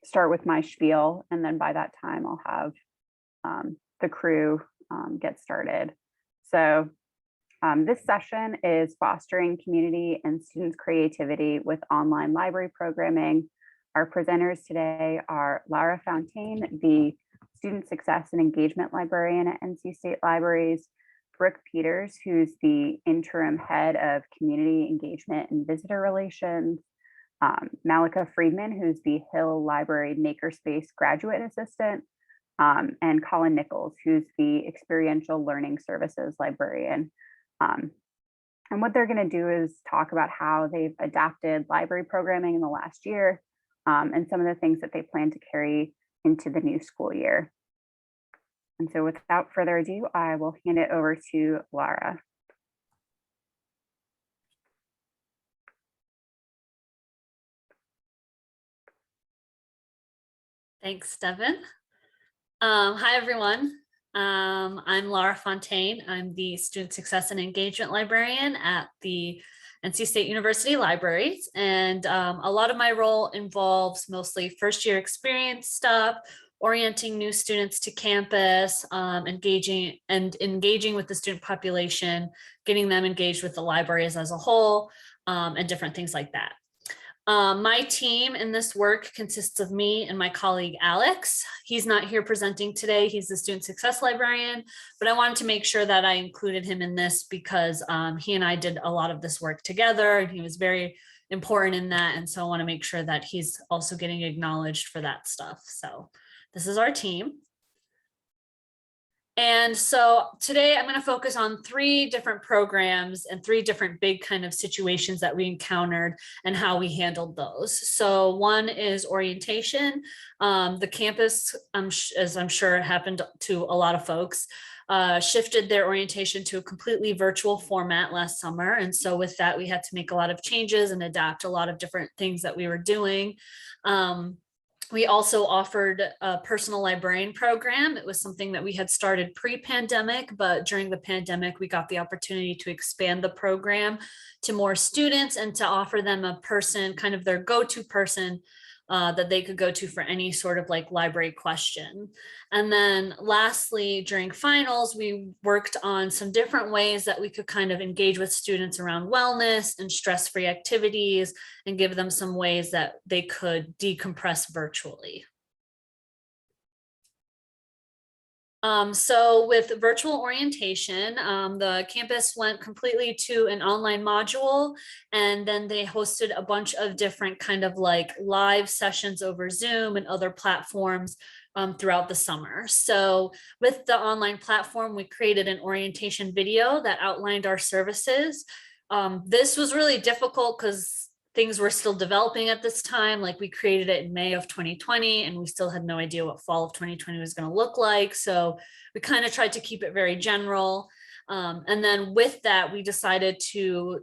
start with my spiel, and then by that time I'll have the crew get started. So this session is fostering community and students' creativity with online library programming. Our presenters today are Laura Fontaine, the Student Success and Engagement Librarian at NC State Libraries, Brooke Peters, who's the interim head of community engagement and visitor relations, Malika Friedman, who's the Hill Library Makerspace graduate assistant, and Colin Nichols, who's the experiential learning services librarian. And what they're going to do is talk about how they've adapted library programming in the last year, and some of the things that they plan to carry into the new school year. And so without further ado, I will hand it over to Laura. Thanks, Devin. Hi, everyone. I'm Laura Fontaine. I'm the Student Success and Engagement Librarian at the NC State University Libraries. And a lot of my role involves mostly first year experience stuff, orienting new students to campus, engaging with the student population, getting them engaged with the libraries as a whole, and different things like that. My team in this work consists of me and my colleague, Alex. He's not here presenting today. He's the Student Success Librarian, but I wanted to make sure that I included him in this because he and I did a lot of this work together, and he was very important in that. And so I want to make sure that he's also getting acknowledged for that stuff. So this is our team. And so today I'm going to focus on 3 different programs and 3 different big kind of situations that we encountered and how we handled those. So one is orientation. The campus, as I'm sure it happened to a lot of folks, shifted their orientation to a completely virtual format last summer. And so with that, we had to make a lot of changes and adapt a lot of different things that we were doing. We also offered a personal librarian program. It was something that we had started pre-pandemic, but during the pandemic, we got the opportunity to expand the program to more students and to offer them a person, kind of their go-to person that they could go to for any sort of like library question. And then lastly, during finals, we worked on some different ways that we could kind of engage with students around wellness and stress-free activities and give them some ways that they could decompress virtually. So with virtual orientation, the campus went completely to an online module, and then they hosted a bunch of different kind of like live sessions over Zoom and other platforms throughout the summer. So with the online platform, we created an orientation video that outlined our services. This was really difficult because things were still developing at this time. Like we created it in May of 2020 and we still had no idea what fall of 2020 was going to look like. So we kind of tried to keep it very general. And then with that, we decided to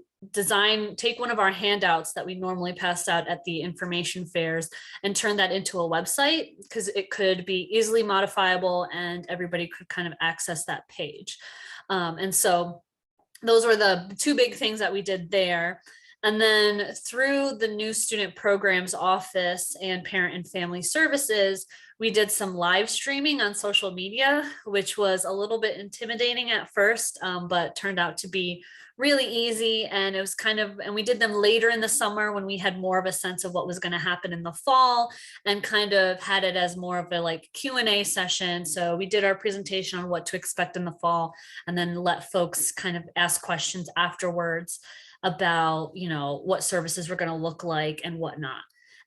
take one of our handouts that we normally pass out at the information fairs and turn that into a website because it could be easily modifiable and everybody could kind of access that page. And so those were the 2 big things that we did there. And then through the new student programs office and parent and family services, we did some live streaming on social media, which was a little bit intimidating at first, but turned out to be really easy. And it was and we did them later in the summer when we had more of a sense of what was going to happen in the fall and kind of had it as more of a like Q&A session. So we did our presentation on what to expect in the fall and then let folks kind of ask questions afterwards about, what services were going to look like and whatnot.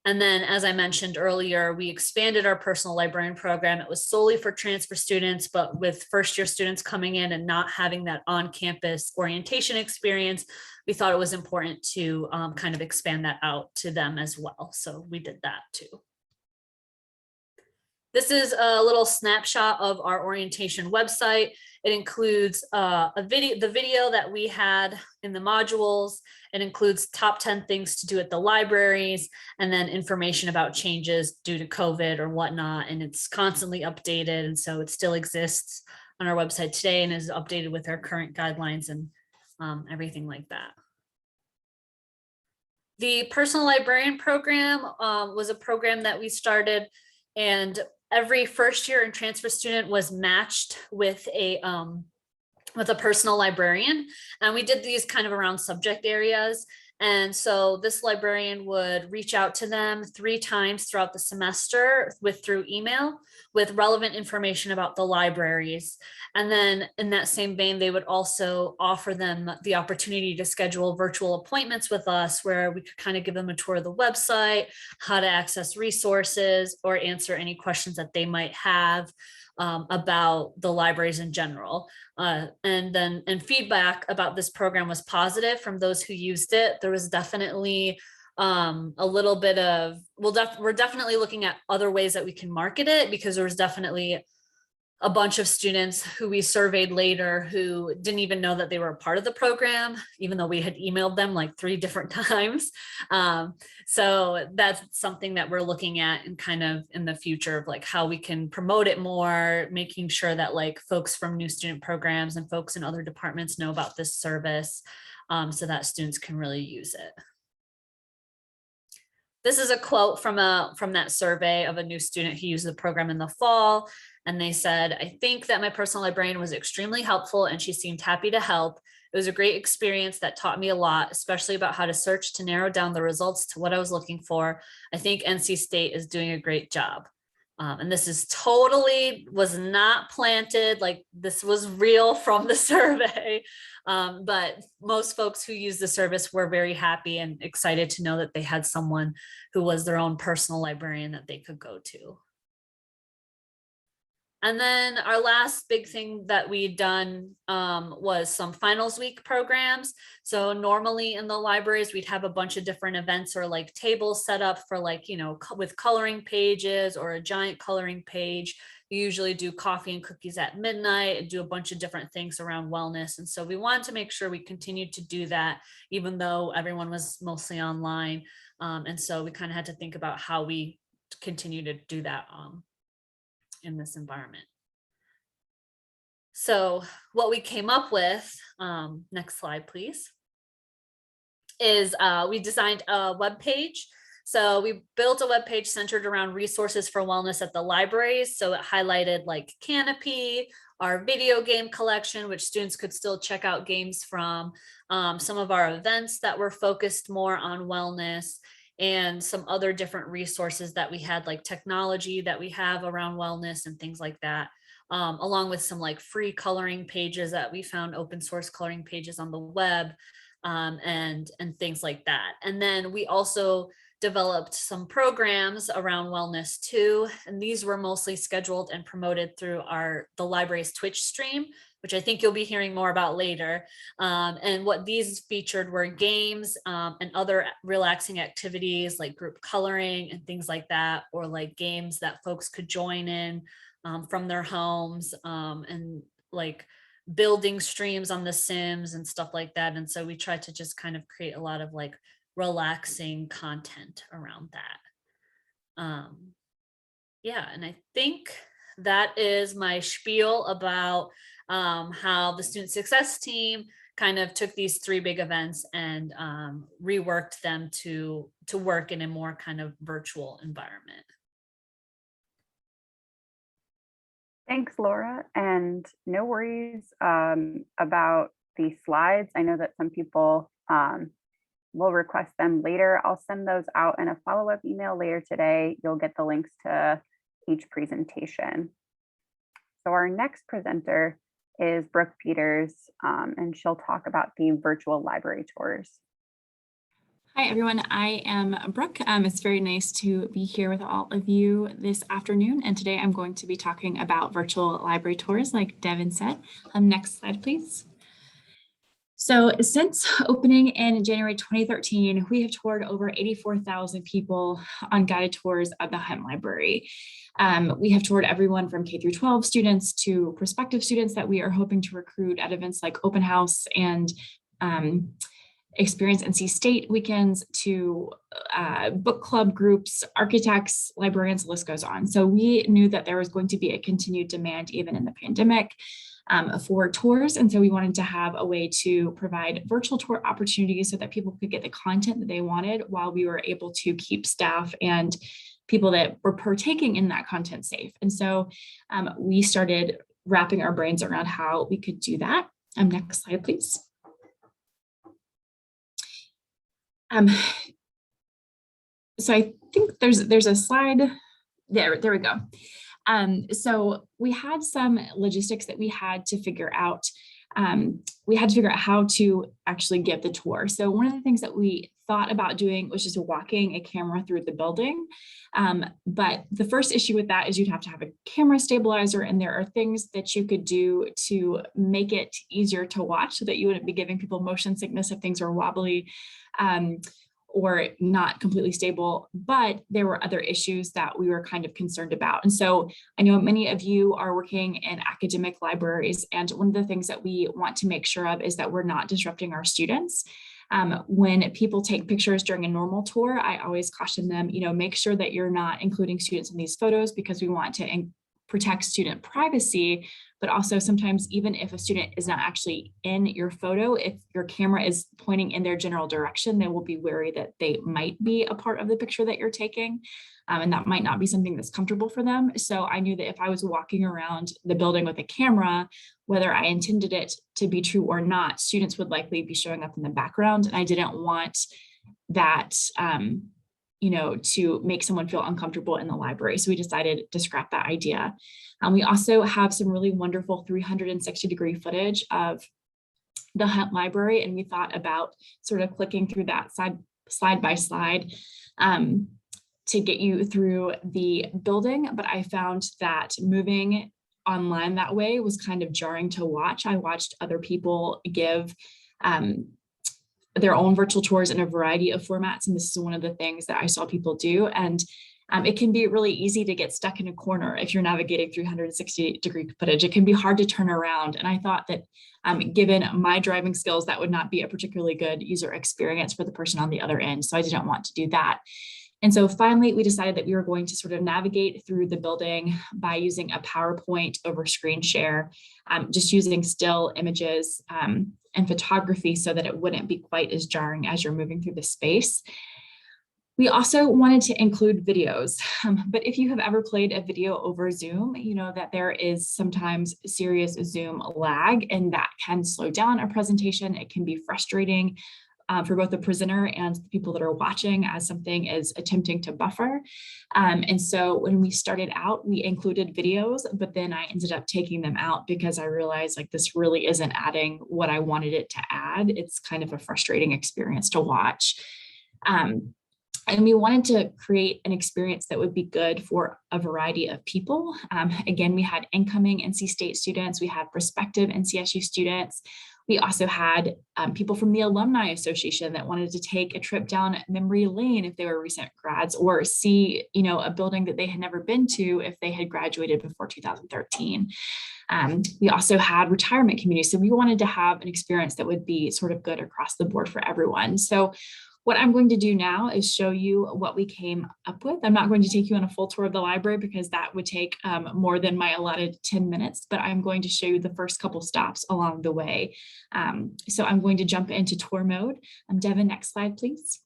And then, as I mentioned earlier, we expanded our personal librarian program. It was solely for transfer students, but with first year students coming in and not having that on-campus orientation experience, we thought it was important to kind of expand that out to them as well. So we did that too. This is a little snapshot of our orientation website. It includes the video that we had in the modules. It includes top 10 things to do at the libraries, and then information about changes due to COVID or whatnot. And it's constantly updated. And so it still exists on our website today and is updated with our current guidelines and everything like that. The personal librarian program was a program that we started, and every first year and transfer student was matched with a personal librarian. And we did these kind of around subject areas. And so this librarian would reach out to them 3 times throughout the semester through email with relevant information about the libraries. And then in that same vein, they would also offer them the opportunity to schedule virtual appointments with us where we could kind of give them a tour of the website, how to access resources, or answer any questions that they might have about the libraries in general. And feedback about this program was positive from those who used it. There was definitely a little bit of, we're definitely looking at other ways that we can market it, because there was definitely a bunch of students who we surveyed later who didn't even know that they were a part of the program, even though we had emailed them like 3 different times. So that's something that we're looking at and kind of in the future of like how we can promote it more, making sure that like folks from new student programs and folks in other departments know about this service, so that students can really use it. This is a quote from that survey of a new student who used the program in the fall. And they said, "I think that my personal librarian was extremely helpful and she seemed happy to help. It was a great experience that taught me a lot, especially about how to search to narrow down the results to what I was looking for. I think NC State is doing a great job." And this is totally was not planted, like this was real from the survey. But most folks who use the service were very happy and excited to know that they had someone who was their own personal librarian that they could go to. And then our last big thing that we'd done was some finals week programs. So normally in the libraries, we'd have a bunch of different events or like tables set up for like, you know, with coloring pages or a giant coloring page. We usually do coffee and cookies at midnight and do a bunch of different things around wellness. And so we wanted to make sure we continued to do that, even though everyone was mostly online. And so we kind of had to think about how we continue to do that in this environment. So what we came up with, next slide, please, is we designed a web page. So we built a web page centered around resources for wellness at the libraries. So it highlighted like Canopy, our video game collection, which students could still check out games from, some of our events that were focused more on wellness, and some other different resources that we had, like technology that we have around wellness and things like that, along with some like free coloring pages that we found, open source coloring pages on the web, and things like that. And then we also developed some programs around wellness too, and these were mostly scheduled and promoted through the library's Twitch stream, which I think you'll be hearing more about later. And what these featured were games and other relaxing activities like group coloring and things like that, or like games that folks could join in from their homes, and like building streams on The Sims and stuff like that. And so we tried to just kind of create a lot of like relaxing content around that. Yeah, and I think that is my spiel about how the student success team kind of took these 3 big events and reworked them to work in a more kind of virtual environment. Thanks, Laura, and no worries about the slides. I know that some people will request them later. I'll send those out in a follow-up email later today. You'll get the links to each presentation. So our next presenter is Brooke Peters, and she'll talk about the virtual library tours. Hi, everyone. I am Brooke. It's very nice to be here with all of you this afternoon. And today I'm going to be talking about virtual library tours, like Devin said. Next slide, please. So since opening in January 2013, we have toured over 84,000 people on guided tours of the Hunt Library. We have toured everyone from K through 12 students to prospective students that we are hoping to recruit at events like Open House and experience NC State weekends to book club groups, architects, librarians, the list goes on. So we knew that there was going to be a continued demand even in the pandemic for tours. And so we wanted to have a way to provide virtual tour opportunities so that people could get the content that they wanted while we were able to keep staff and people that were partaking in that content safe. And so we started wrapping our brains around how we could do that. Next slide, please. So I think there's a slide there we go. So we had some logistics that we had to figure out. We had to figure out how to actually give the tour. So one of the things that we thought about doing was just walking a camera through the building. But the first issue with that is you'd have to have a camera stabilizer, and there are things that you could do to make it easier to watch so that you wouldn't be giving people motion sickness if things are wobbly or not completely stable. But there were other issues that we were kind of concerned about. And so I know many of you are working in academic libraries, and one of the things that we want to make sure of is that we're not disrupting our students. When people take pictures during a normal tour, I always caution them, make sure that you're not including students in these photos, because we want to protect student privacy. But also sometimes, even if a student is not actually in your photo, if your camera is pointing in their general direction, they will be wary that they might be a part of the picture that you're taking. And that might not be something that's comfortable for them. So I knew that if I was walking around the building with a camera, whether I intended it to be true or not, students would likely be showing up in the background. And I didn't want that, to make someone feel uncomfortable in the library. So we decided to scrap that idea. We also have some really wonderful 360-degree footage of the Hunt Library. And we thought about sort of clicking through that slide by slide to get you through the building. But I found that moving online that way was kind of jarring to watch. I watched other people give their own virtual tours in a variety of formats. And this is one of the things that I saw people do. And it can be really easy to get stuck in a corner if you're navigating 360-degree footage. It can be hard to turn around. And I thought that given my driving skills, that would not be a particularly good user experience for the person on the other end. So I didn't want to do that. And so finally, we decided that we were going to sort of navigate through the building by using a PowerPoint over screen share, just using still images and photography so that it wouldn't be quite as jarring as you're moving through the space. We also wanted to include videos, but if you have ever played a video over Zoom, you know that there is sometimes serious Zoom lag, and that can slow down a presentation. It can be frustrating for both the presenter and the people that are watching as something is attempting to buffer. And so when we started out, we included videos, but then I ended up taking them out because I realized like this really isn't adding what I wanted it to add. It's kind of a frustrating experience to watch. And we wanted to create an experience that would be good for a variety of people. Again, we had incoming NC State students, we had prospective NCSU students. We also had people from the Alumni Association that wanted to take a trip down memory lane if they were recent grads, or see, a building that they had never been to if they had graduated before 2013. We also had retirement communities. So we wanted to have an experience that would be sort of good across the board for everyone. So what I'm going to do now is show you what we came up with. I'm not going to take you on a full tour of the library because that would take more than my allotted 10 minutes, but I'm going to show you the first couple stops along the way. So I'm going to jump into tour mode. Devin, next slide, please.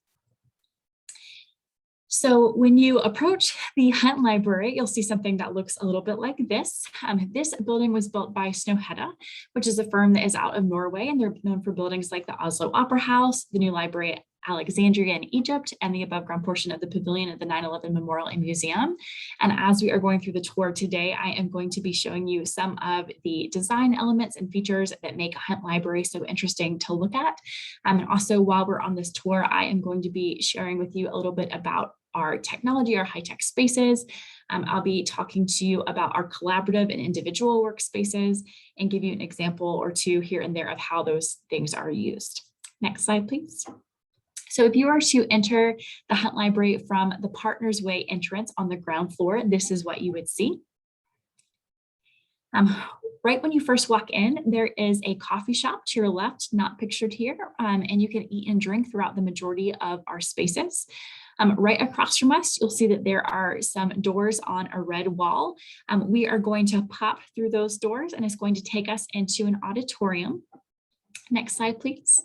So when you approach the Hunt Library, you'll see something that looks a little bit like this. This building was built by Snøhetta, which is a firm that is out of Norway, and they're known for buildings like the Oslo Opera House, the new library at Alexandria in Egypt, and the above ground portion of the pavilion at the 9/11 Memorial and Museum. And as we are going through the tour today, I am going to be showing you some of the design elements and features that make a Hunt Library so interesting to look at. And also, while we're on this tour, I am going to be sharing with you a little bit about our technology, our high-tech spaces. I'll be talking to you about our collaborative and individual workspaces and give you an example or two here and there of how those things are used. Next slide, please. So if you are to enter the Hunt Library from the Partners Way entrance on the ground floor, this is what you would see. Right when you first walk in, there is a coffee shop to your left, not pictured here, and you can eat and drink throughout the majority of our spaces. Right across from us, you'll see that there are some doors on a red wall. We are going to pop through those doors and it's going to take us into an auditorium. Next slide, please.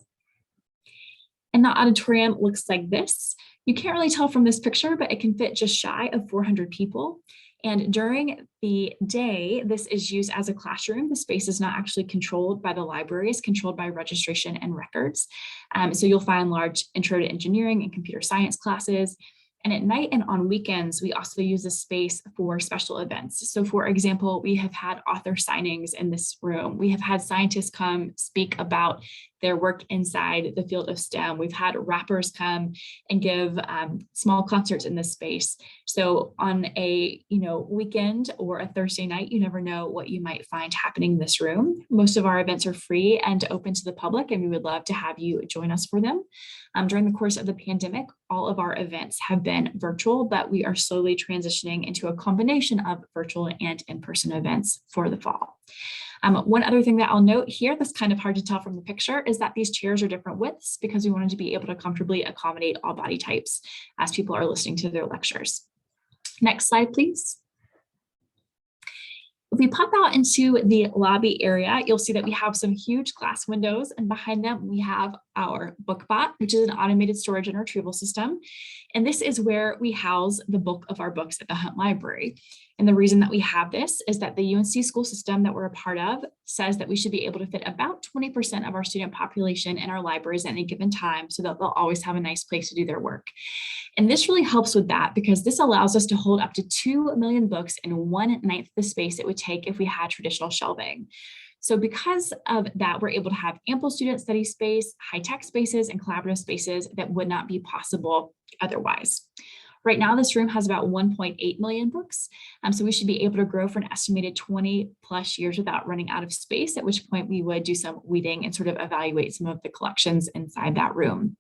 And the auditorium looks like this. You can't really tell from this picture, but it can fit just shy of 400 people. And during the day, this is used as a classroom. The space is not actually controlled by the library, it's controlled by registration and records. So you'll find large intro to engineering and computer science classes. And at night and on weekends, we also use this space for special events. So for example, we have had author signings in this room. We have had scientists come speak about their work inside the field of STEM. We've had rappers come and give small concerts in this space. So on a weekend or a Thursday night, you never know what you might find happening in this room. Most of our events are free and open to the public, and we would love to have you join us for them. During the course of the pandemic, all of our events have been virtual, but we are slowly transitioning into a combination of virtual and in-person events for the fall. One other thing that I'll note here that's kind of hard to tell from the picture is that these chairs are different widths because we wanted to be able to comfortably accommodate all body types as people are listening to their lectures. Next slide, please. If we pop out into the lobby area, you'll see that we have some huge glass windows, and behind them we have our Bookbot, which is an automated storage and retrieval system. And this is where we house the bulk of our books at the Hunt Library. And the reason that we have this is that the UNC school system that we're a part of says that we should be able to fit about 20% of our student population in our libraries at any given time, so that they'll always have a nice place to do their work. And this really helps with that because this allows us to hold up to 2 million books in 1/9 the space it would take if we had traditional shelving. So because of that, we're able to have ample student study space, high-tech spaces, and collaborative spaces that would not be possible otherwise. Right now, this room has about 1.8 million books. So we should be able to grow for an estimated 20 plus years without running out of space, at which point we would do some weeding and sort of evaluate some of the collections inside that room.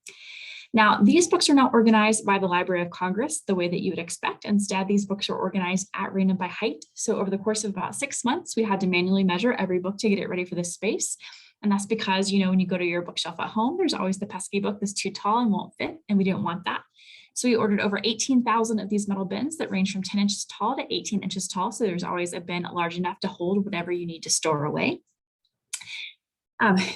Now, these books are not organized by the Library of Congress the way that you would expect. Instead, these books are organized at random by height. So over the course of about 6 months, we had to manually measure every book to get it ready for this space. And that's because, when you go to your bookshelf at home, there's always the pesky book that's too tall and won't fit, and we didn't want that. So we ordered over 18,000 of these metal bins that range from 10 inches tall to 18 inches tall. So there's always a bin large enough to hold whatever you need to store away.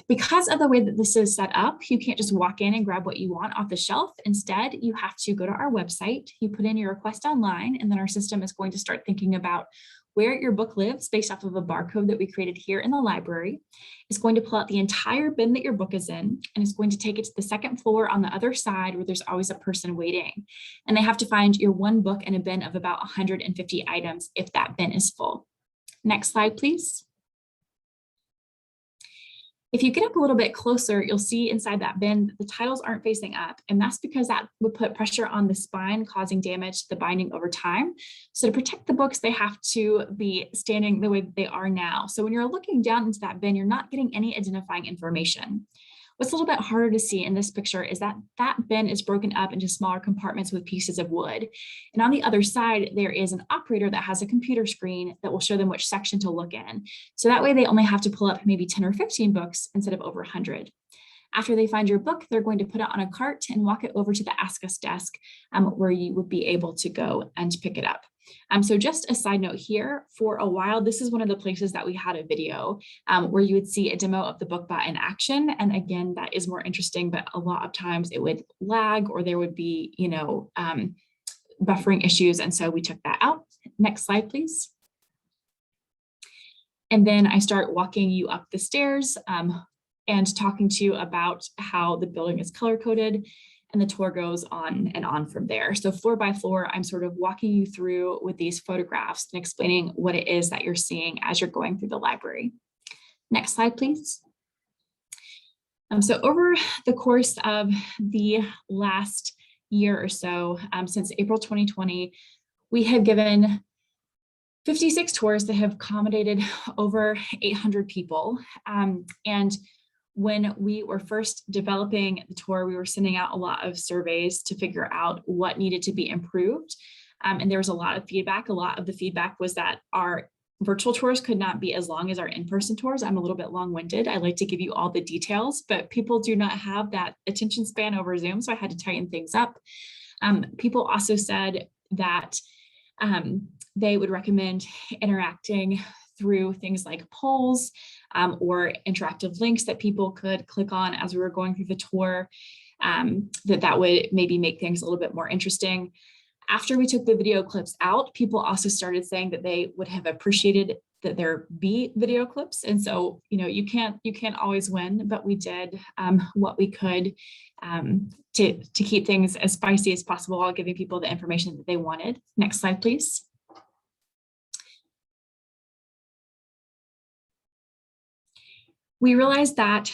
Because of the way that this is set up, you can't just walk in and grab what you want off the shelf. Instead, you have to go to our website, you put in your request online, and then our system is going to start thinking about where your book lives based off of a barcode that we created here in the library. It's going to pull out the entire bin that your book is in, and it's going to take it to the second floor on the other side where there's always a person waiting. And they have to find your one book in a bin of about 150 items if that bin is full. Next slide, please. If you get up a little bit closer, you'll see inside that bin that the titles aren't facing up, and that's because that would put pressure on the spine, causing damage to the binding over time. So to protect the books, they have to be standing the way that they are now. So when you're looking down into that bin, you're not getting any identifying information. What's a little bit harder to see in this picture is that that bin is broken up into smaller compartments with pieces of wood. And on the other side, there is an operator that has a computer screen that will show them which section to look in. So that way they only have to pull up maybe 10 or 15 books instead of over 100. After they find your book, they're going to put it on a cart and walk it over to the Ask Us desk where you would be able to go and pick it up. So just a side note here, for a while, this is one of the places that we had a video where you would see a demo of the Bookbot in action. And again, that is more interesting, but a lot of times it would lag or there would be, buffering issues. And so we took that out. Next slide, please. And then I start walking you up the stairs and talking to you about how the building is color coded. And the tour goes on and on from there. So floor by floor, I'm sort of walking you through with these photographs and explaining what it is that you're seeing as you're going through the library. Next slide, please. So over the course of the last year or so, since April 2020, we have given 56 tours that have accommodated over 800 people. And when we were first developing the tour, we were sending out a lot of surveys to figure out what needed to be improved. And there was a lot of feedback. A lot of the feedback was that our virtual tours could not be as long as our in-person tours. I'm a little bit long-winded. I like to give you all the details, but people do not have that attention span over Zoom, so I had to tighten things up. People also said that they would recommend interacting through things like polls or interactive links that people could click on as we were going through the tour, that would maybe make things a little bit more interesting. After we took the video clips out, people also started saying that they would have appreciated that there be video clips. And so, you can't always win, but we did what we could to keep things as spicy as possible while giving people the information that they wanted. Next slide, please. We realized that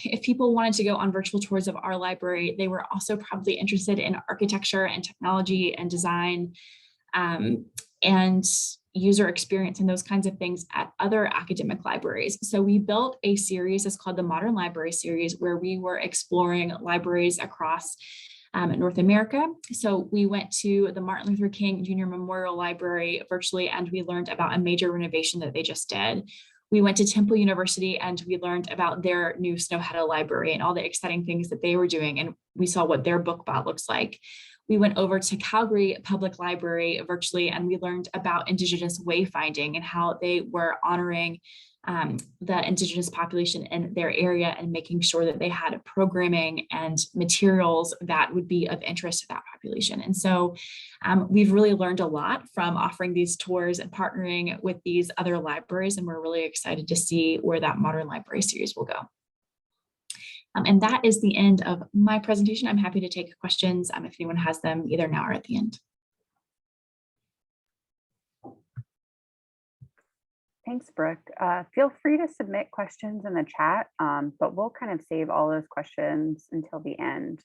if people wanted to go on virtual tours of our library, they were also probably interested in architecture and technology and design and user experience and those kinds of things at other academic libraries. So we built a series that's called the Modern Library Series, where we were exploring libraries across North America. So we went to the Martin Luther King Jr. Memorial Library virtually, and we learned about a major renovation that they just did. We went to Temple University and we learned about their new Snowhead Library and all the exciting things that they were doing. And we saw what their Bookbot looks like. We went over to Calgary Public Library virtually, and we learned about Indigenous wayfinding and how they were honoring the Indigenous population in their area and making sure that they had programming and materials that would be of interest to that population. And so we've really learned a lot from offering these tours and partnering with these other libraries, and we're really excited to see where that Modern Library Series will go. And that is the end of my presentation. I'm happy to take questions if anyone has them either now or at the end. Thanks, Brooke. Feel free to submit questions in the chat, but we'll kind of save all those questions until the end.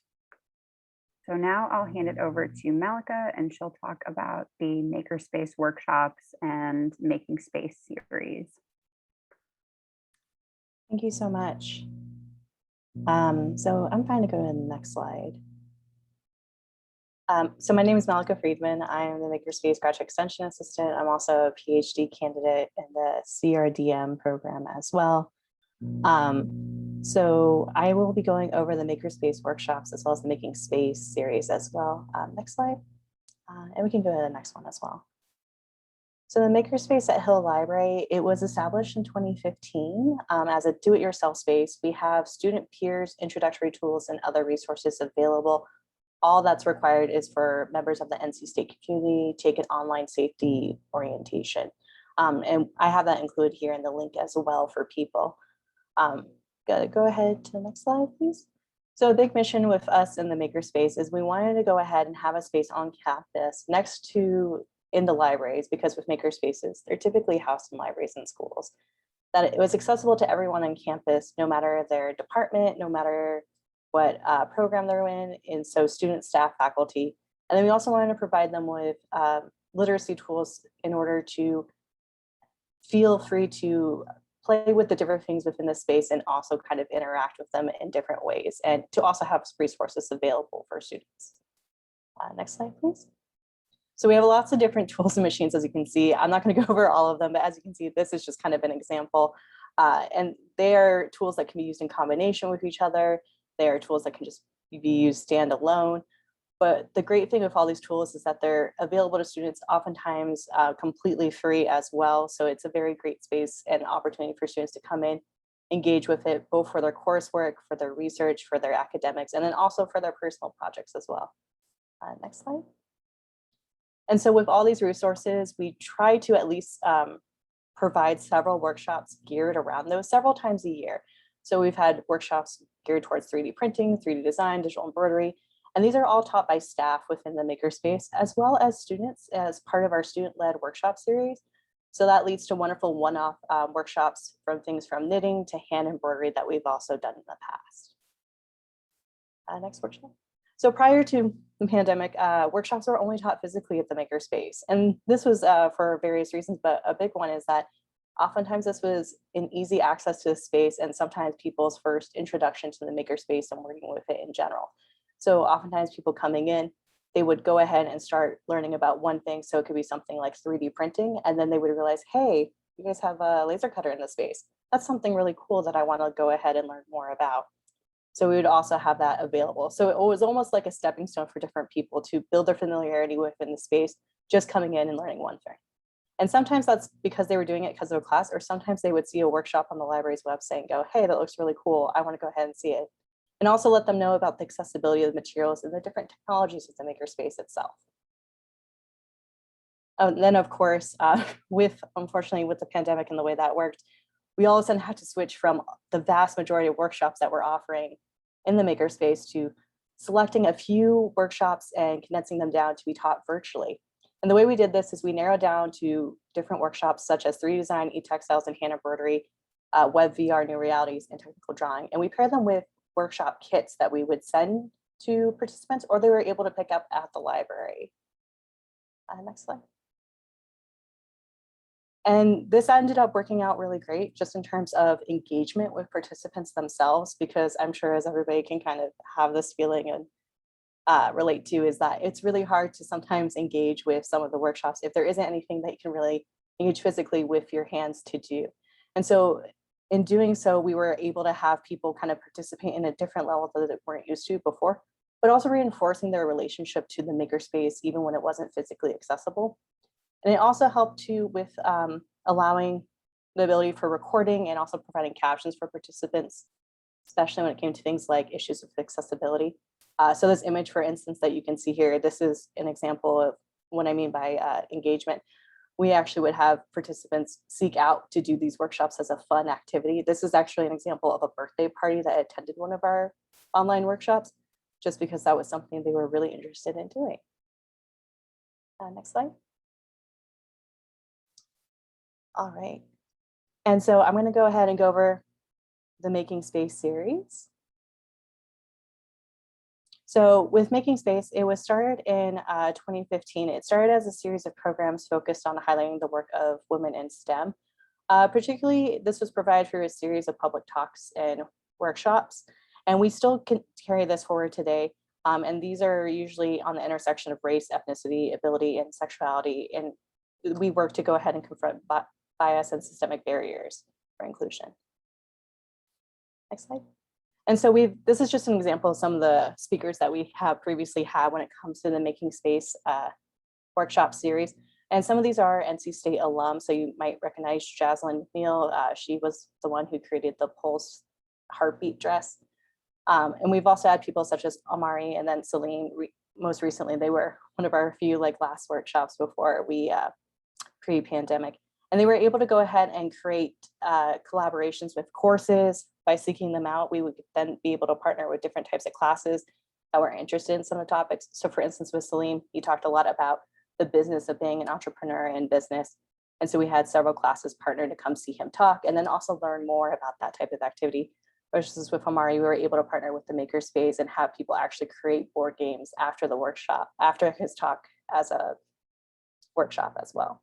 So now I'll hand it over to Malika, and she'll talk about the Makerspace workshops and Making Space series. Thank you so much. So I'm fine to go to the next slide. So my name is Malika Friedman. I am the Makerspace Graduate Extension Assistant. I'm also a PhD candidate in the CRDM program as well. So I will be going over the Makerspace workshops as well as the Making Space series as well. Next slide. And we can go to the next one as well. So the Makerspace at Hill Library, it was established in 2015 as a do-it-yourself space. We have student peers, introductory tools, and other resources available. All that's required is for members of the NC State community to take an online safety orientation. And I have that included here in the link as well for people. Go ahead to the next slide, please. So a big mission with us in the Makerspace is we wanted to go ahead and have a space on campus next to in the libraries, because with Makerspaces, they're typically housed in libraries and schools, that it was accessible to everyone on campus, no matter their department, no matter what program they're in, and so students, staff, faculty. And then we also wanted to provide them with literacy tools in order to feel free to play with the different things within the space and also kind of interact with them in different ways, and to also have resources available for students. Next slide, please. So we have lots of different tools and machines, as you can see. I'm not going to go over all of them, but as you can see, this is just kind of an example. And they are tools that can be used in combination with each other. They are tools that can just be used standalone. But the great thing with all these tools is that they're available to students, oftentimes completely free as well. So it's a very great space and opportunity for students to come in, engage with it, both for their coursework, for their research, for their academics, and then also for their personal projects as well. Next slide. And so with all these resources, we try to at least provide several workshops geared around those several times a year. So we've had workshops geared towards 3D printing, 3D design, digital embroidery, and these are all taught by staff within the Makerspace, as well as students as part of our student-led workshop series. So that leads to wonderful one-off workshops from things from knitting to hand embroidery that we've also done in the past. Next workshop. So prior to the pandemic, workshops were only taught physically at the Makerspace. And this was for various reasons, but a big one is that oftentimes this was an easy access to the space and sometimes people's first introduction to the Makerspace and working with it in general. So oftentimes people coming in, they would go ahead and start learning about one thing. So it could be something like 3D printing. And then they would realize, hey, you guys have a laser cutter in the space. That's something really cool that I want to go ahead and learn more about. So we would also have that available. So it was almost like a stepping stone for different people to build their familiarity within the space, just coming in and learning one thing. And sometimes that's because they were doing it because of a class, or sometimes they would see a workshop on the library's website and go, hey, that looks really cool. I want to go ahead and see it. And also let them know about the accessibility of the materials and the different technologies of the makerspace itself. And then, of course, unfortunately, with the pandemic and the way that worked, we all of a sudden had to switch from the vast majority of workshops that we're offering in the makerspace to selecting a few workshops and condensing them down to be taught virtually. And the way we did this is we narrowed down to different workshops such as 3D design, e-textiles, and hand embroidery, web VR, new realities, and technical drawing. And we paired them with workshop kits that we would send to participants, or they were able to pick up at the library. Next slide. And this ended up working out really great just in terms of engagement with participants themselves, because I'm sure as everybody can kind of have this feeling and relate to, is that it's really hard to sometimes engage with some of the workshops if there isn't anything that you can really engage physically with your hands to do. And so in doing so, we were able to have people kind of participate in a different level that they weren't used to before, but also reinforcing their relationship to the makerspace even when it wasn't physically accessible. And it also helped too with allowing the ability for recording and also providing captions for participants, especially when it came to things like issues with accessibility. So this image, for instance, that you can see here, this is an example of what I mean by engagement. We actually would have participants seek out to do these workshops as a fun activity. This is actually an example of a birthday party that attended one of our online workshops, just because that was something they were really interested in doing. Next slide. All right. And so I'm going to go ahead and go over the Making Space series. So with Making Space, it was started in 2015. It started as a series of programs focused on highlighting the work of women in STEM. Particularly, this was provided through a series of public talks and workshops. And we still can carry this forward today. And these are usually on the intersection of race, ethnicity, ability, and sexuality. And we work to go ahead and confront bias and systemic barriers for inclusion. Next slide. And so this is just an example of some of the speakers that we have previously had when it comes to the Making Space workshop series. And some of these are NC State alums. So you might recognize Jaslyn McNeil. She was the one who created the Pulse heartbeat dress. And we've also had people such as Amari and then Celine. Most recently, they were one of our few last workshops before we pre-pandemic. And they were able to go ahead and create collaborations with courses. By seeking them out, we would then be able to partner with different types of classes that were interested in some of the topics. So for instance, with Salim, he talked a lot about the business of being an entrepreneur in business. And so we had several classes partnered to come see him talk and then also learn more about that type of activity. Versus with Amari, we were able to partner with the Makerspace and have people actually create board games after the workshop, after his talk as a workshop as well.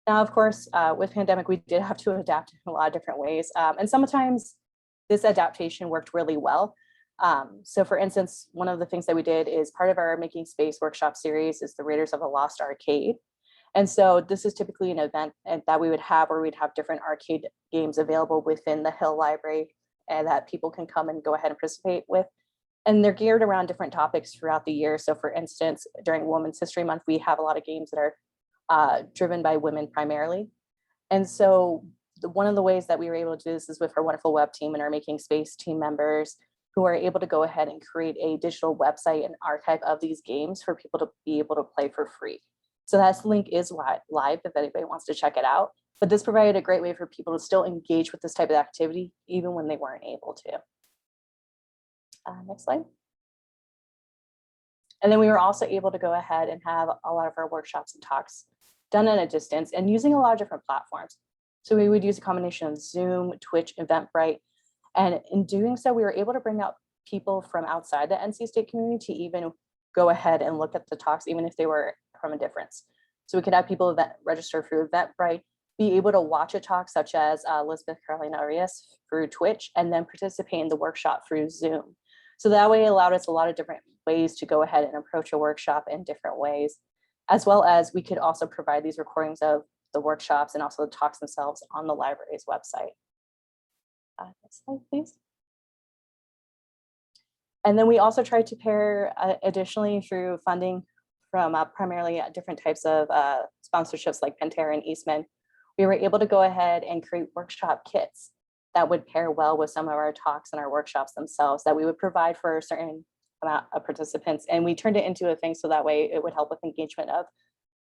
Now, of course, with pandemic, we did have to adapt in a lot of different ways. And sometimes this adaptation worked really well. So for instance, one of the things that we did is part of our Making Space workshop series is the Raiders of the Lost Arcade. And so this is typically an event that we would have where we'd have different arcade games available within the Hill Library and that people can come and go ahead and participate with. And they're geared around different topics throughout the year. So for instance, during Women's History Month, we have a lot of games that are driven by women primarily. And so one of the ways that we were able to do this is with our wonderful web team and our Making Space team members who are able to go ahead and create a digital website and archive of these games for people to be able to play for free. So that link is live if anybody wants to check it out. But this provided a great way for people to still engage with this type of activity, even when they weren't able to. Next slide. And then we were also able to go ahead and have a lot of our workshops and talks done at a distance and using a lot of different platforms. So we would use a combination of Zoom, Twitch, Eventbrite. And in doing so, we were able to bring out people from outside the NC State community to even go ahead and look at the talks, even if they were from a difference. So we could have people that register through Eventbrite, be able to watch a talk such as Elizabeth Carolina Arias through Twitch, and then participate in the workshop through Zoom. So that way it allowed us a lot of different ways to go ahead and approach a workshop in different ways, as well as we could also provide these recordings of the workshops and also the talks themselves on the library's website. Next slide, please. And then we also tried to pair additionally through funding from primarily different types of sponsorships like Pantera and Eastman. We were able to go ahead and create workshop kits that would pair well with some of our talks and our workshops themselves that we would provide for a certain amount of participants. And we turned it into a thing so that way it would help with engagement of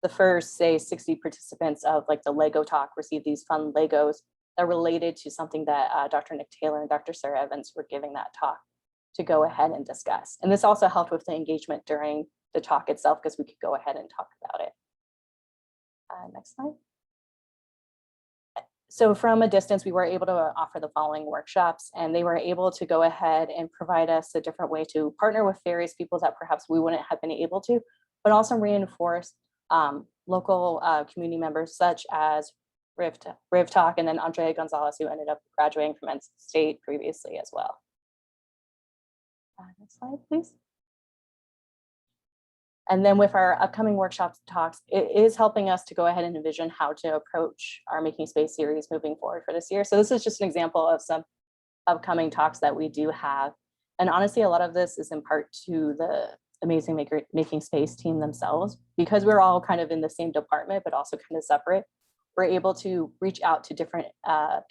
the first, say, 60 participants of like the Lego talk receive these fun Legos that related to something that Dr. Nick Taylor and Dr. Sarah Evans were giving that talk to go ahead and discuss. And this also helped with the engagement during the talk itself because we could go ahead and talk about it. Next slide. So from a distance, we were able to offer the following workshops, and they were able to go ahead and provide us a different way to partner with various people that perhaps we wouldn't have been able to, but also reinforce local community members such as Riv Talk and then Andrea Gonzalez, who ended up graduating from NC State previously as well. Next slide, please. And then with our upcoming workshops talks, it is helping us to go ahead and envision how to approach our Making Space series moving forward for this year. So this is just an example of some upcoming talks that we do have. And honestly, a lot of this is in part to the amazing Making Space team themselves, because we're all kind of in the same department, but also kind of separate. We're able to reach out to different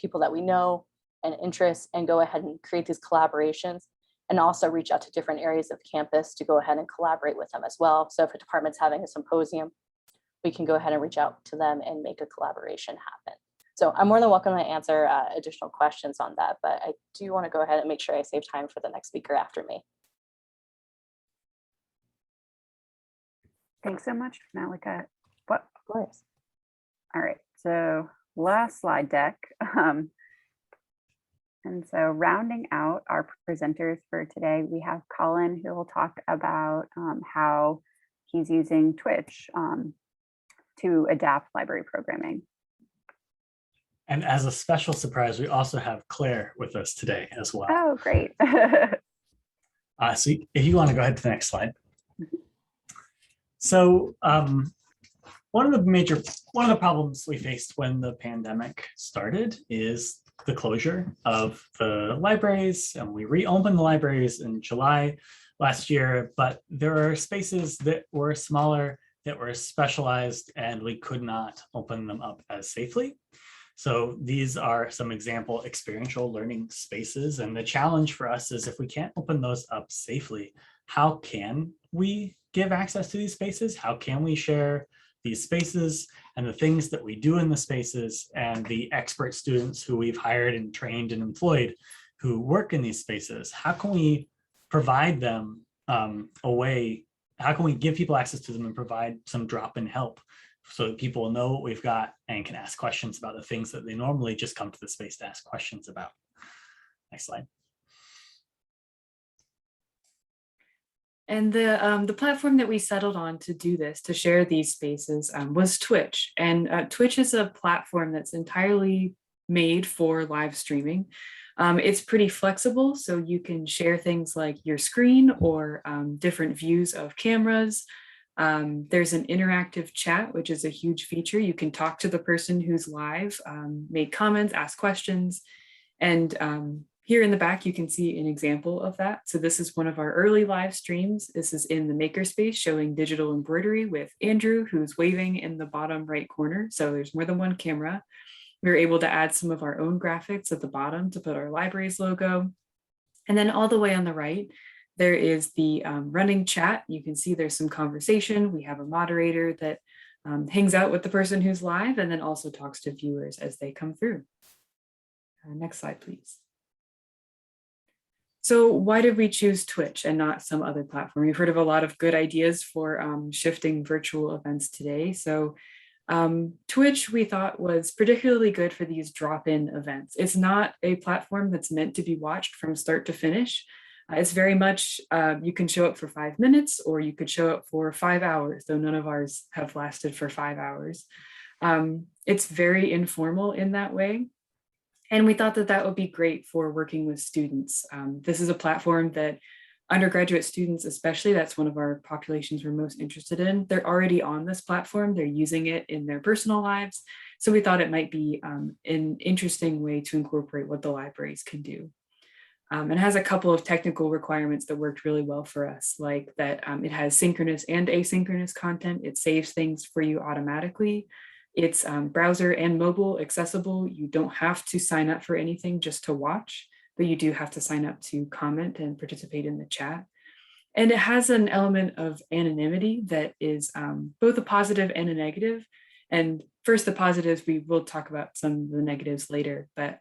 people that we know and interests and go ahead and create these collaborations, and also reach out to different areas of campus to go ahead and collaborate with them as well. So if a department's having a symposium, we can go ahead and reach out to them and make a collaboration happen. So I'm more than welcome to answer additional questions on that, but I do want to go ahead and make sure I save time for the next speaker after me. Thanks so much, Malika. What? Of course. All right, so last slide deck. And so rounding out our presenters for today, we have Colin, who will talk about how he's using Twitch to adapt library programming. And as a special surprise, we also have Claire with us today as well. Oh, great. So if you want to go ahead to the next slide. So one of the problems we faced when the pandemic started is the closure of the libraries, and we reopened the libraries in July last year, but there are spaces that were smaller, that were specialized, and we could not open them up as safely. So these are some example experiential learning spaces, and the challenge for us is if we can't open those up safely, how can we give access to these spaces? How can we share these spaces and the things that we do in the spaces and the expert students who we've hired and trained and employed who work in these spaces? How can we provide them a way? How can we give people access to them and provide some drop-in help so that people know what we've got and can ask questions about the things that they normally just come to the space to ask questions about? Next slide. And the platform that we settled on to do this, to share these spaces, was Twitch. And Twitch is a platform that's entirely made for live streaming. It's pretty flexible, so you can share things like your screen or different views of cameras. There's an interactive chat, which is a huge feature. You can talk to the person who's live, make comments, ask questions, and here in the back, you can see an example of that. So this is one of our early live streams. This is in the makerspace showing digital embroidery with Andrew, who's waving in the bottom right corner. So there's more than one camera. We were able to add some of our own graphics at the bottom to put our library's logo. And then all the way on the right, there is the running chat. You can see there's some conversation. We have a moderator that hangs out with the person who's live and then also talks to viewers as they come through. Next slide, please. So why did we choose Twitch and not some other platform? We've heard of a lot of good ideas for shifting virtual events today. So Twitch, we thought, was particularly good for these drop-in events. It's not a platform that's meant to be watched from start to finish. It's very much, you can show up for 5 minutes or you could show up for 5 hours, though none of ours have lasted for 5 hours. It's very informal in that way. And we thought that that would be great for working with students. This is a platform that Undergraduate students, especially, that's one of our populations we're most interested in. They're already on this platform. They're using it in their personal lives. So we thought it might be an interesting way to incorporate what the libraries can do. It has a couple of technical requirements that worked really well for us, like that it has synchronous and asynchronous content. It saves things for you automatically. It's browser and mobile accessible. You don't have to sign up for anything just to watch, but you do have to sign up to comment and participate in the chat. And it has an element of anonymity that is both a positive and a negative. And first, the positives, we will talk about some of the negatives later, but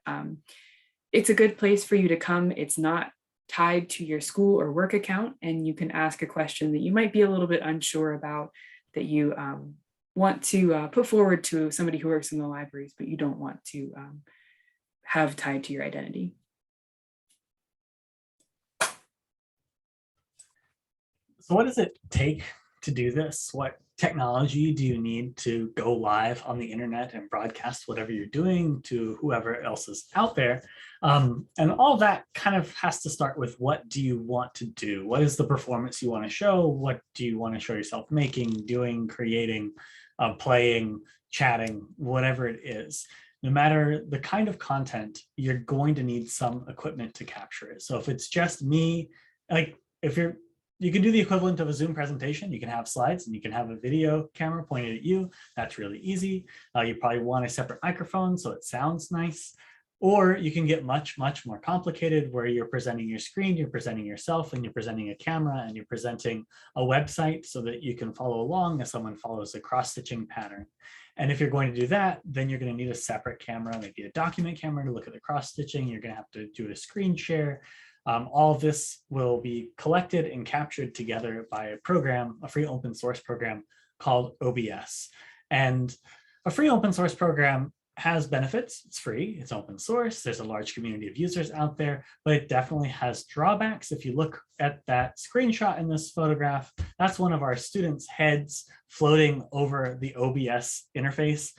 it's a good place for you to come. It's not tied to your school or work account, and you can ask a question that you might be a little bit unsure about, that you want to put forward to somebody who works in the libraries, but you don't want to have tied to your identity. So what does it take to do this? What technology do you need to go live on the internet and broadcast whatever you're doing to whoever else is out there? And all that kind of has to start with, what do you want to do? What is the performance you want to show? What do you want to show yourself making, doing, creating, playing, chatting, whatever it is? No matter the kind of content, you're going to need some equipment to capture it. So if it's just me, like if you can do the equivalent of a Zoom presentation. You can have slides and you can have a video camera pointed at you. That's really easy. You probably want a separate microphone so it sounds nice. Or you can get much, much more complicated, where you're presenting your screen, you're presenting yourself, and you're presenting a camera, and you're presenting a website so that you can follow along as someone follows a cross-stitching pattern. And if you're going to do that, then you're going to need a separate camera, maybe a document camera to look at the cross-stitching. You're going to have to do a screen share. All of this will be collected and captured together by a program, a free open source program called OBS. And a free open source program has benefits. It's free, it's open source, there's a large community of users out there, but it definitely has drawbacks. If you look at that screenshot in this photograph, that's one of our students' heads floating over the OBS interface.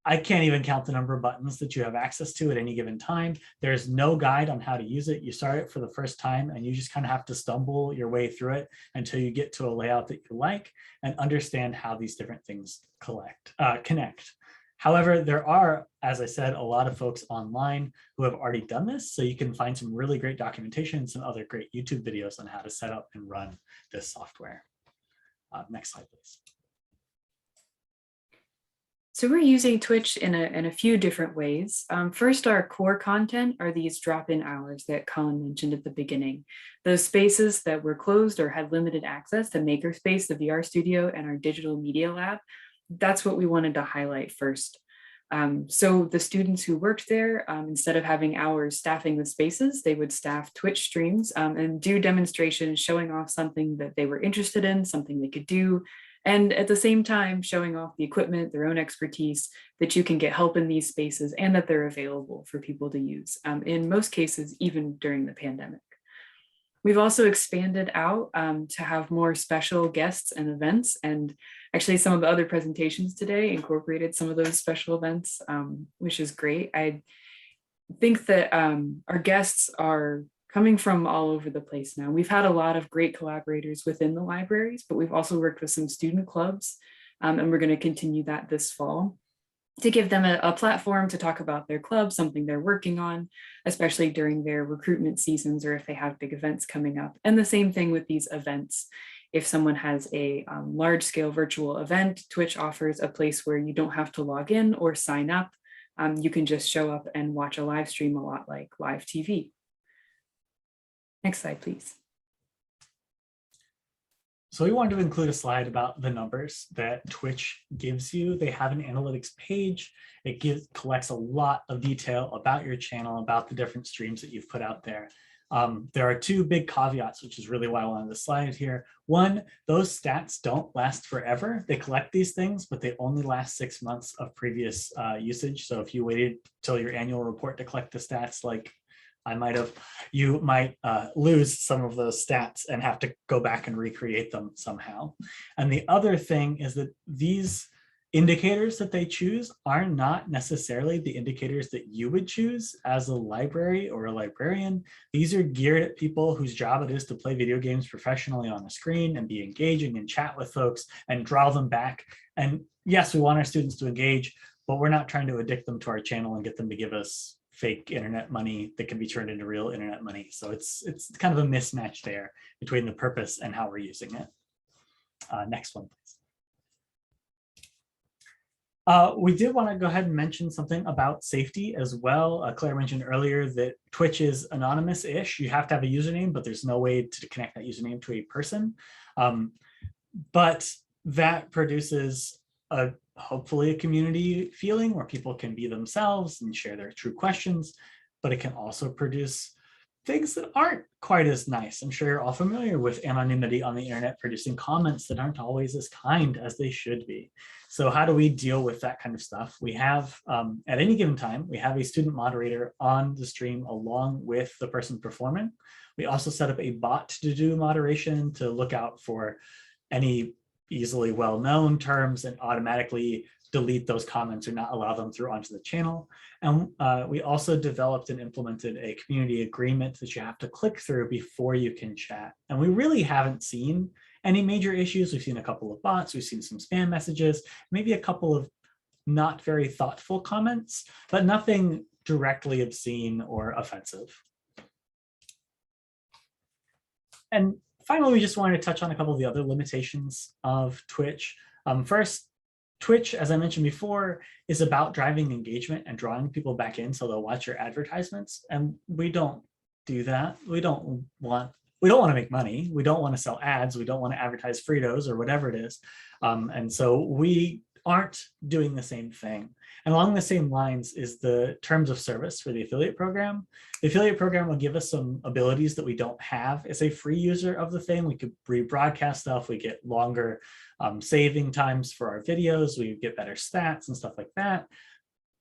I can't even count the number of buttons that you have access to at any given time. There's no guide on how to use it. You start it for the first time and you just kind of have to stumble your way through it until you get to a layout that you like and understand how these different things connect. However, there are, as I said, a lot of folks online who have already done this. So you can find some really great documentation and some other great YouTube videos on how to set up and run this software. Next slide, please. So we're using Twitch in a few different ways. First, our core content are these drop-in hours that Colin mentioned at the beginning. Those spaces that were closed or had limited access, the Makerspace, the VR Studio, and our Digital Media Lab, that's what we wanted to highlight first. So the students who worked there, instead of having hours staffing the spaces, they would staff Twitch streams and do demonstrations showing off something that they were interested in, something they could do, and at the same time showing off the equipment, their own expertise, that you can get help in these spaces and that they're available for people to use, in most cases, even during the pandemic. We've also expanded out to have more special guests and events, and actually some of the other presentations today incorporated some of those special events, which is great. I think that our guests are coming from all over the place now. We've had a lot of great collaborators within the libraries, but we've also worked with some student clubs, and we're going to continue that this fall, to give them a platform to talk about their club, something they're working on, especially during their recruitment seasons or if they have big events coming up. And the same thing with these events. If someone has a large scale virtual event, Twitch offers a place where you don't have to log in or sign up. You can just show up and watch a live stream, a lot like live TV. Next slide, please. So we wanted to include a slide about the numbers that Twitch gives you. They have an analytics page. It collects a lot of detail about your channel, about the different streams that you've put out there. There are two big caveats, which is really why I wanted the slide here. One, those stats don't last forever. They collect these things, but they only last 6 months of previous usage. So if you waited till your annual report to collect the stats, like you might lose some of those stats and have to go back and recreate them somehow. And the other thing is that these indicators that they choose are not necessarily the indicators that you would choose as a library or a librarian. These are geared at people whose job it is to play video games professionally on a screen and be engaging and chat with folks and draw them back. And yes, we want our students to engage, but we're not trying to addict them to our channel and get them to give us fake internet money that can be turned into real internet money. So it's kind of a mismatch there between the purpose and how we're using it. Next one, please. We did want to go ahead and mention something about safety as well. Claire mentioned earlier that Twitch is anonymous-ish. You have to have a username, but there's no way to connect that username to a person. But that produces hopefully a community feeling where people can be themselves and share their true questions, but it can also produce things that aren't quite as nice. I'm sure you're all familiar with anonymity on the internet producing comments that aren't always as kind as they should be. So how do we deal with that kind of stuff? We have, at any given time, we have a student moderator on the stream along with the person performing. We also set up a bot to do moderation to look out for any easily well-known terms and automatically delete those comments or not allow them through onto the channel. And we also developed and implemented a community agreement that you have to click through before you can chat. And we really haven't seen any major issues. We've seen a couple of bots, we've seen some spam messages, maybe a couple of not very thoughtful comments, but nothing directly obscene or offensive. And finally, we just wanted to touch on a couple of the other limitations of Twitch. First, Twitch, as I mentioned before, is about driving engagement and drawing people back in so they'll watch your advertisements. And we don't do that. We don't want to make money. We don't want to sell ads. We don't want to advertise Fritos or whatever it is. And so we aren't doing the same thing. And along the same lines is the terms of service for the affiliate program. The affiliate program will give us some abilities that we don't have as a free user of the thing. We could rebroadcast stuff. We get longer saving times for our videos. We get better stats and stuff like that.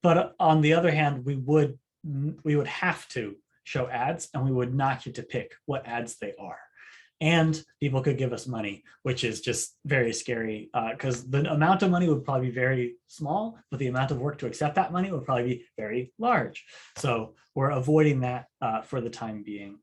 But on the other hand, we would have to show ads, and we would not get to pick what ads they are. And people could give us money, which is just very scary because the amount of money would probably be very small, but the amount of work to accept that money would probably be very large. So we're avoiding that for the time being.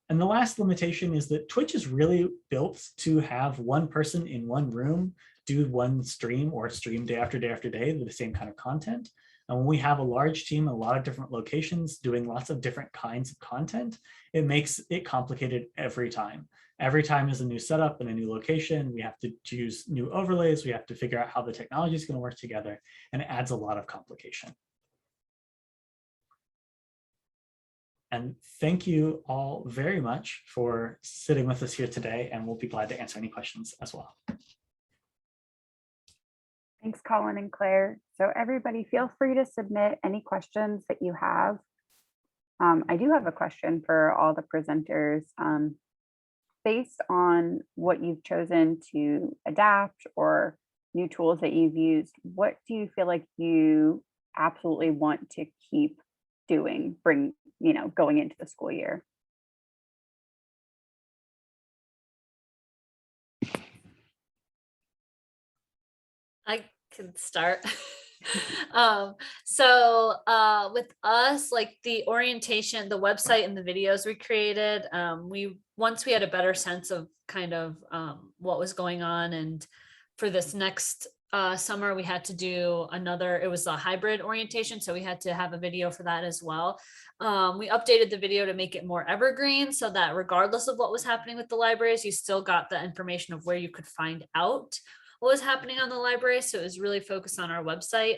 And the last limitation is that Twitch is really built to have one person in one room do one stream or stream day after day after day, the same kind of content. And when we have a large team, a lot of different locations doing lots of different kinds of content, it makes it complicated every time. Every time is a new setup and a new location. We have to choose new overlays. We have to figure out how the technology is going to work together, and it adds a lot of complication. And thank you all very much for sitting with us here today, and we'll be glad to answer any questions as well. Thanks, Colin and Claire. So everybody feel free to submit any questions that you have. I do have a question for all the presenters. Based on what you've chosen to adapt or new tools that you've used, what do you feel like you absolutely want to keep doing, going into the school year? I can start. With us, like the orientation, the website and the videos we created, once we had a better sense of kind of what was going on, and for this next summer we had to do it was a hybrid orientation, so we had to have a video for that as well. We updated the video to make it more evergreen so that regardless of what was happening with the libraries, you still got the information of where you could find out what was happening on the library. So it was really focused on our website.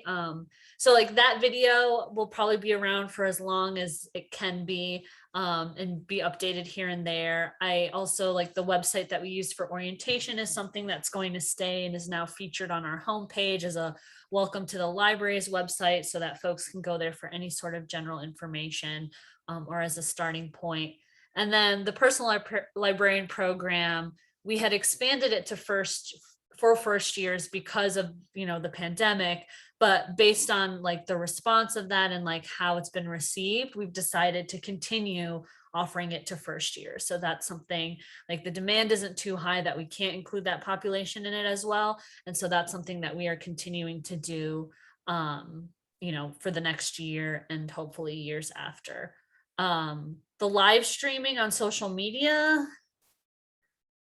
So like that video will probably be around for as long as it can be, and be updated here and there. I also like the website that we used for orientation is something that's going to stay and is now featured on our homepage as a welcome to the library's website, so that folks can go there for any sort of general information or as a starting point. And then the personal librarian program, we had expanded it to for first years because of the pandemic, but based on like the response of that and like how it's been received, we've decided to continue offering it to first year. So that's something, like, the demand isn't too high that we can't include that population in it as well. And so that's something that we are continuing to do, for the next year and hopefully years after. The live streaming on social media,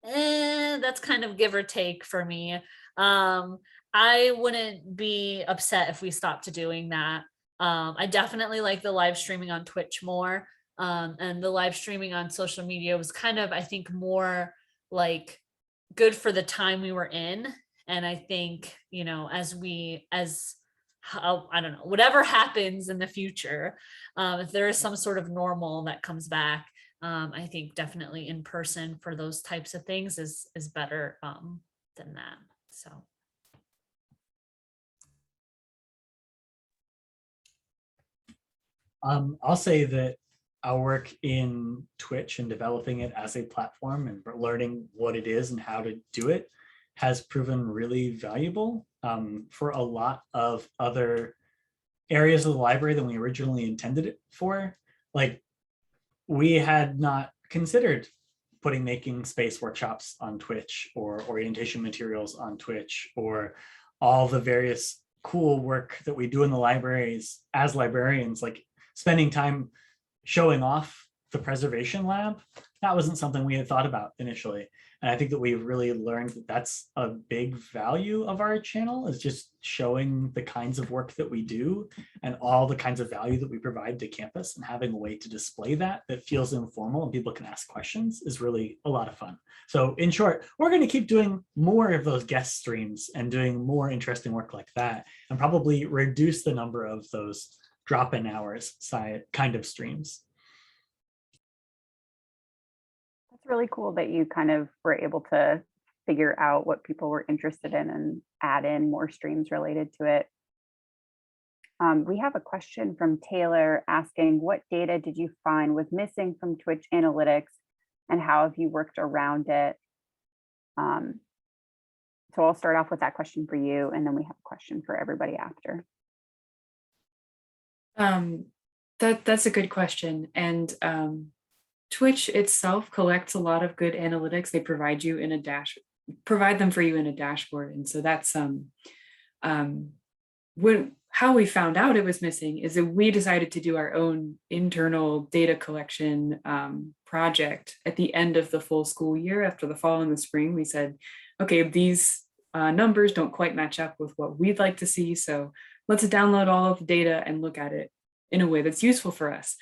that's kind of give or take for me. I wouldn't be upset if we stopped doing that. I definitely like the live streaming on Twitch more. And the live streaming on social media was kind of, I think, more like good for the time we were in. And I think, I don't know, whatever happens in the future, if there is some sort of normal that comes back, I think definitely in person for those types of things is better than that. So. I'll say that our work in Twitch and developing it as a platform and learning what it is and how to do it has proven really valuable for a lot of other areas of the library than we originally intended it for. Like, we had not considered putting making space workshops on Twitch or orientation materials on Twitch or all the various cool work that we do in the libraries as librarians, like spending time showing off the preservation lab. That wasn't something we had thought about initially. And I think that we've really learned that that's a big value of our channel, is just showing the kinds of work that we do and all the kinds of value that we provide to campus, and having a way to display that feels informal and people can ask questions is really a lot of fun. So in short, we're going to keep doing more of those guest streams and doing more interesting work like that, and probably reduce the number of those drop-in hours kind of streams. That's really cool that you kind of were able to figure out what people were interested in and add in more streams related to it. We have a question from Taylor asking, what data did you find was missing from Twitch analytics and how have you worked around it? So I'll start off with that question for you, and then we have a question for everybody after. That's a good question. And Twitch itself collects a lot of good analytics. They provide them for you in a dashboard. And so that's how we found out it was missing is that we decided to do our own internal data collection project at the end of the full school year. After the fall and the spring, we said, okay, these numbers don't quite match up with what we'd like to see. So let's download all of the data and look at it in a way that's useful for us.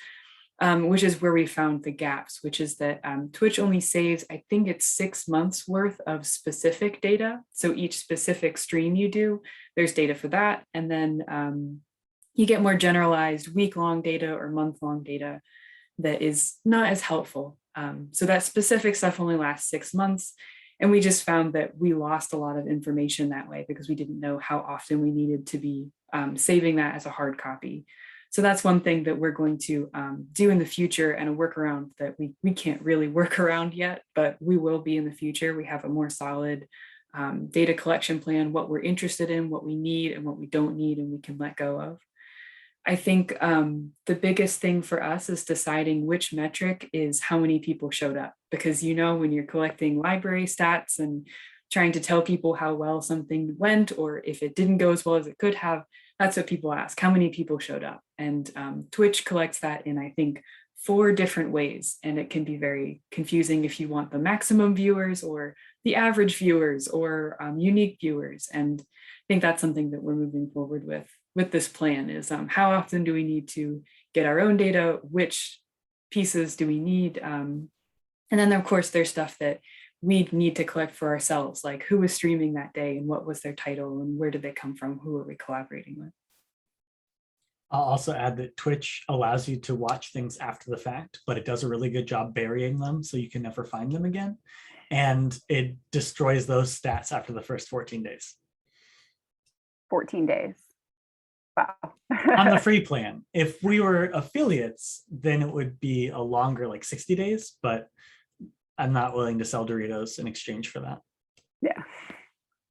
Which is where we found the gaps, which is that Twitch only saves, I think it's 6 months worth of specific data. So each specific stream you do, there's data for that. And then you get more generalized week-long data or month-long data that is not as helpful. So that specific stuff only lasts 6 months. And we just found that we lost a lot of information that way because we didn't know how often we needed to be saving that as a hard copy. So that's one thing that we're going to do in the future, and a workaround that we can't really work around yet, but we will be in the future. We have a more solid data collection plan, what we're interested in, what we need and what we don't need, and we can let go of. I think the biggest thing for us is deciding which metric is how many people showed up, because when you're collecting library stats and trying to tell people how well something went, or if it didn't go as well as it could have, that's what people ask, how many people showed up? And Twitch collects that in, I think, 4 different ways. And it can be very confusing if you want the maximum viewers or the average viewers or unique viewers. And I think that's something that we're moving forward with this plan is how often do we need to get our own data? Which pieces do we need? And then of course, there's stuff that we need to collect for ourselves, like who was streaming that day and what was their title and where did they come from? Who are we collaborating with? I'll also add that Twitch allows you to watch things after the fact, but it does a really good job burying them so you can never find them again. And it destroys those stats after the first 14 days. 14 days. Wow. On the free plan. If we were affiliates, then it would be a longer, like 60 days, but I'm not willing to sell Doritos in exchange for that. Yeah.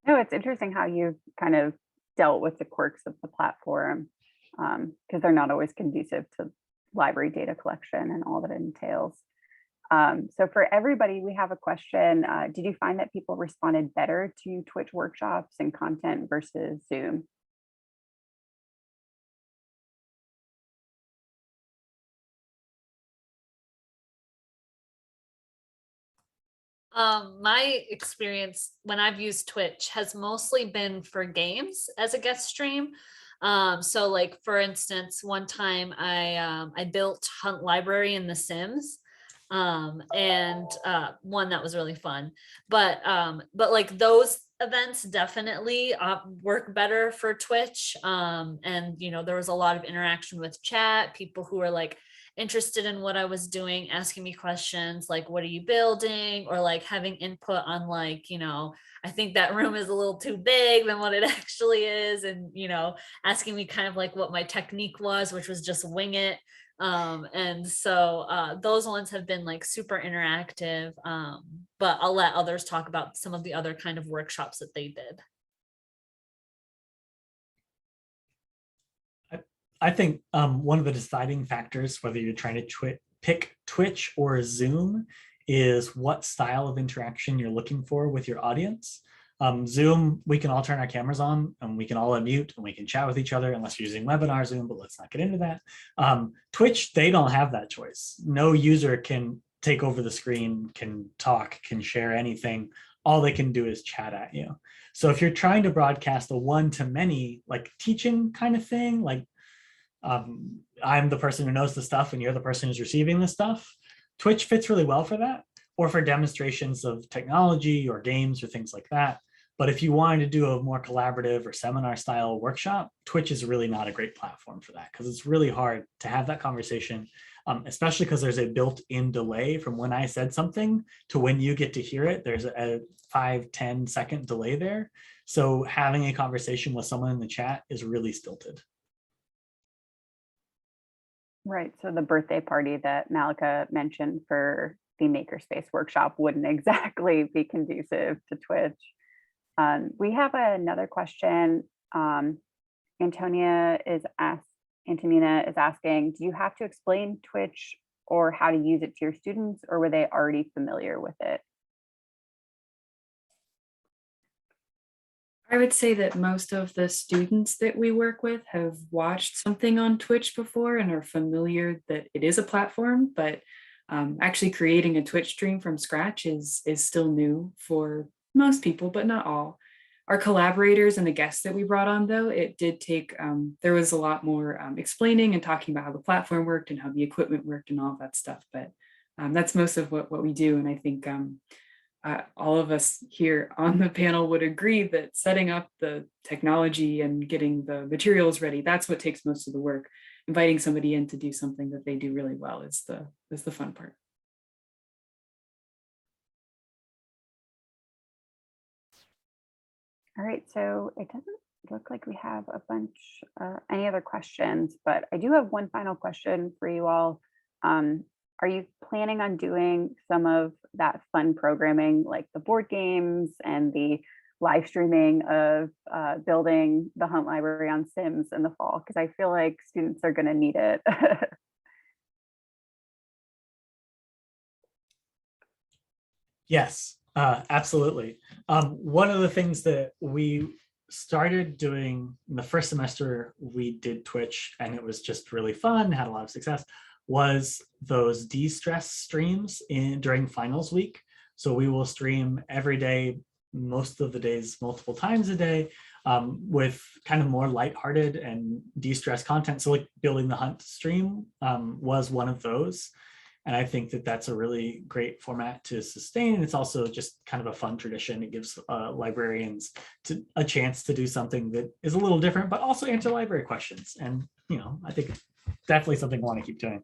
No, it's interesting how you've kind of dealt with the quirks of the platform, because they're not always conducive to library data collection and all that it entails. So for everybody, we have a question. Did you find that people responded better to Twitch workshops and content versus Zoom? My experience when I've used Twitch has mostly been for games as a guest stream. So like for instance, one time I built Hunt Library in The Sims, and one that was really fun. But like those events definitely work better for Twitch. And you know, there was a lot of interaction with chat, people who were like interested in what I was doing, asking me questions like, what are you building? Or like having input on like, you know, I think that room is a little too big than what it actually is. And, you know, asking me kind of like what my technique was, which was just wing it. And so those ones have been like super interactive. But I'll let others talk about some of the other kind of workshops that they did. I think one of the deciding factors, whether you're trying to pick Twitch or Zoom, is what style of interaction you're looking for with your audience. Zoom, we can all turn our cameras on and we can all unmute and we can chat with each other unless you're using webinar Zoom, but let's not get into that. Twitch, they don't have that choice. No user can take over the screen, can talk, can share anything. All they can do is chat at you. So if you're trying to broadcast a one-to-many, like teaching kind of thing, like I'm the person who knows the stuff and you're the person who's receiving the stuff, Twitch fits really well for that, or for demonstrations of technology or games or things like that. But if you wanted to do a more collaborative or seminar style workshop, Twitch is really not a great platform for that, because it's really hard to have that conversation, especially because there's a built-in delay from when I said something to when you get to hear it. There's a 5-10 second delay there. So having a conversation with someone in the chat is really stilted. Right. So the birthday party that Malika mentioned for the Makerspace workshop wouldn't exactly be conducive to Twitch. We have another question. Antonina is asking, do you have to explain Twitch or how to use it to your students, or were they already familiar with it? I would say that most of the students that we work with have watched something on Twitch before and are familiar that it is a platform, but actually creating a Twitch stream from scratch is still new for most people, but not all. Our collaborators and the guests that we brought on, though, it did take, there was a lot more explaining and talking about how the platform worked and how the equipment worked and all of that stuff. But that's most of what we do. And I think all of us here on the panel would agree that setting up the technology and getting the materials ready, that's what takes most of the work. Inviting somebody in to do something that they do really well is the fun part. All right, so it doesn't look like we have a bunch, any other questions, but I do have one final question for you all. Are you planning on doing some of that fun programming, like the board games and the live streaming of building the Hunt Library on Sims in the fall? Because I feel like students are going to need it. Yes, absolutely. One of the things that we started doing in the first semester, we did Twitch and it was just really fun, had a lot of success, was those de-stress streams during finals week. So we will stream every day, most of the days, multiple times a day, with kind of more lighthearted and de-stress content. So like building the Hunt stream was one of those. And I think that that's a really great format to sustain. And it's also just kind of a fun tradition. It gives librarians a chance to do something that is a little different, but also answer library questions. And, you know, I think definitely something I want to keep doing.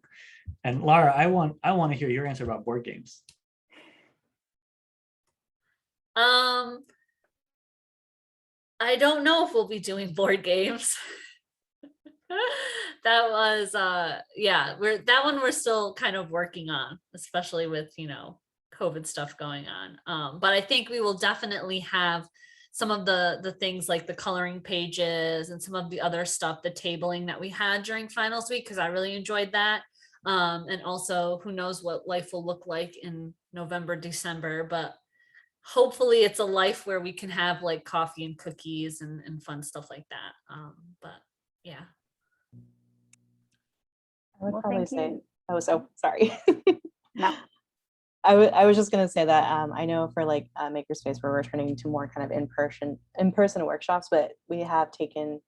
And Laura, I want to hear your answer about board games. I don't know if we'll be doing board games. That was yeah, that one we're still kind of working on, especially with, you know, COVID stuff going on. But I think we will definitely have some of the things like the coloring pages and some of the other stuff, the tabling that we had during finals week, because I really enjoyed that. And also who knows what life will look like in November, December, but hopefully it's a life where we can have like coffee and cookies and fun stuff like that. But yeah. I would Well, probably thank say, you. oh, so sorry. No. I was just gonna say that I know for like Makerspace, we're returning to more kind of in-person workshops, but we have taken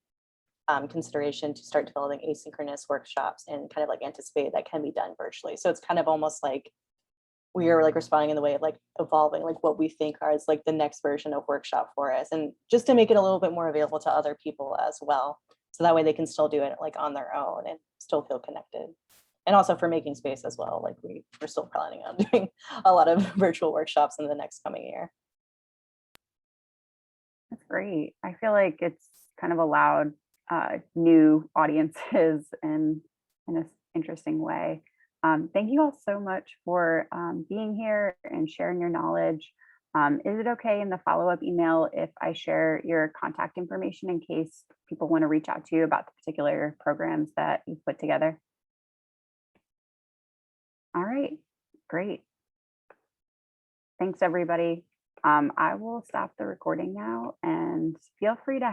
consideration to start developing asynchronous workshops and kind of like anticipate that can be done virtually. So it's kind of almost like we are like responding in the way of like evolving like what we think are is like the next version of workshop for us, and just to make it a little bit more available to other people as well. So that way they can still do it like on their own and still feel connected. And also for making space as well. Like we're still planning on doing a lot of virtual workshops in the next coming year. That's great. I feel like it's kind of allowed new audiences in an interesting way. Thank you all so much for being here and sharing your knowledge. Is it okay in the follow-up email if I share your contact information in case people want to reach out to you about the particular programs that you've put together? All right, great. Thanks, everybody. I will stop the recording now and feel free to